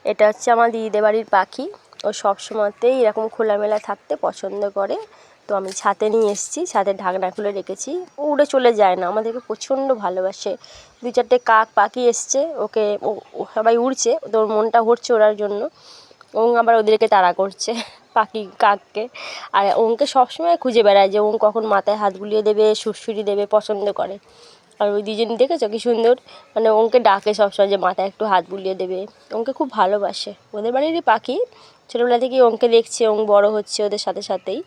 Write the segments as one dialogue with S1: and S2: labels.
S1: এটা হচ্ছে আমার দিদিদের বাড়ির পাখি। ও সব সময়তেই এরকম খোলামেলা থাকতে পছন্দ করে। তো আমি ছাদে নিয়ে এসেছি, ছাদের ঢাকনা খুলে রেখেছি। ও উড়ে চলে যায় না, আমাদেরকে প্রচণ্ড ভালোবাসে। 2-4টে কাক পাখি এসছে, ওকে সবাই উড়ছে, ওর মনটা হচ্ছে ওড়ার জন্য। ও আবার ওদেরকে তাড়া করছে পাখি কাককে। আর ওকে সবসময় খুঁজে বেড়ায় যে ও কখন মাথায় হাত বুলিয়ে দেবে, সুড়সুড়ি দেবে, পছন্দ করে। আর ওই দুজন দেখেছো কি সুন্দর, মানে ওকে ডাকে সবসময় যে মাথায় একটু হাত বুলিয়ে দেবে। ওকে খুব ভালোবাসে, ওদের বাড়িরই পাখি। ছোটোবেলা থেকেই ওকে দেখছে, ও বড়ো হচ্ছে ওদের সাথে সাথেই।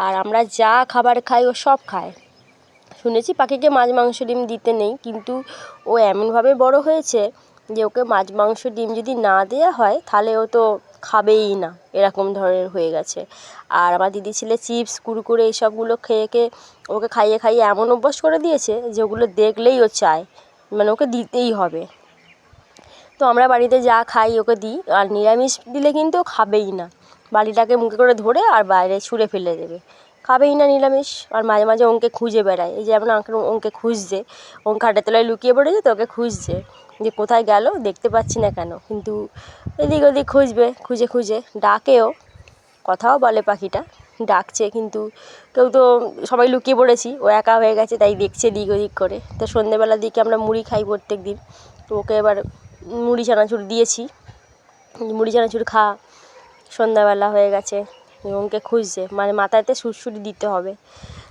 S1: আর আমরা যা খাবার খাই ও সব খায়। শুনেছি পাখিকে মাছ মাংস ডিম দিতে নেই, কিন্তু ও এমনভাবে বড়ো হয়েছে যে ওকে মাছ মাংস ডিম যদি না দেওয়া হয় তাহলে ও তো খাবেই না, এরকম ধরনের হয়ে গেছে। আর আমার দিদি ছেলে চিপস কুরকুরে এইসবগুলো খেয়ে খেয়ে ওকে খাইয়ে খাইয়ে এমন অভ্যাস করে দিয়েছে যে ওগুলো দেখলেই ও চায়, মানে ওকে দিতেই হবে। তো আমরা বাড়িতে যা খাই ওকে দিই, আর নিরামিষ দিলে কিন্তু ও খাবেই না। বালিটাকে মুখে করে ধরে আর বাইরে ছুঁড়ে ফেলে দেবে, খাবেই না নিরামিষ। আর মাঝে মাঝে ওকে খুঁজে বেড়ায়, এই যে যেমন ওকে খুঁজছে, ও খাটের তলায় লুকিয়ে পড়েছে তো ওকে খুঁজছে যে কোথায় গেল, দেখতে পাচ্ছি না কেন। কিন্তু এদিক ওদিক খুঁজবে, খুঁজে খুঁজে ডাকেও, কথাও বলে পাখিটা, ডাকছে। কিন্তু কেউ তো, সবাই লুকিয়ে পড়েছি, ও একা হয়ে গেছে তাই দেখছে দিক ওদিক করে। তো সন্ধ্যেবেলার দিকে আমরা মুড়ি খাই প্রত্যেক দিন। তো ওকে এবার মুড়ি চানাচুর দিয়েছি, মুড়ি চানাচুর খা, সন্ধ্যাবেলা হয়ে গেছে, ওকে খুঁজছে, মানে মাথাতে সুড়সুড়ি দিতে হবে।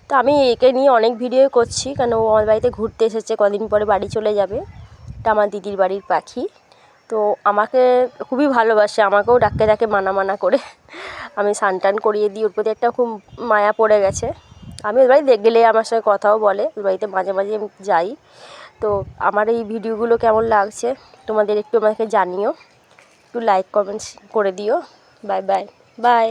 S1: তো আমি একে নিয়ে অনেক ভিডিও করছি, কারণ ও আমার বাড়িতে ঘুরতে এসেছে, কদিন পরে বাড়ি চলে যাবে। এটা আমার দিদির বাড়ির পাখি। তো আমাকে খুবই ভালোবাসে, আমাকেও ডাকতে ডাকে মানা মানা করে। আমি স্নান টান করিয়ে দিই, ওর প্রতি একটা খুব মায়া পড়ে গেছে। আমি ওর বাড়িতে গেলে আমার সঙ্গে কথাও বলে, ওর বাড়িতে মাঝে মাঝে আমি যাই। তো আমার এই ভিডিওগুলো কেমন লাগছে তোমাদের একটু আমাকে জানিও, একটু লাইক কমেন্টস করে দিও। Bye bye bye.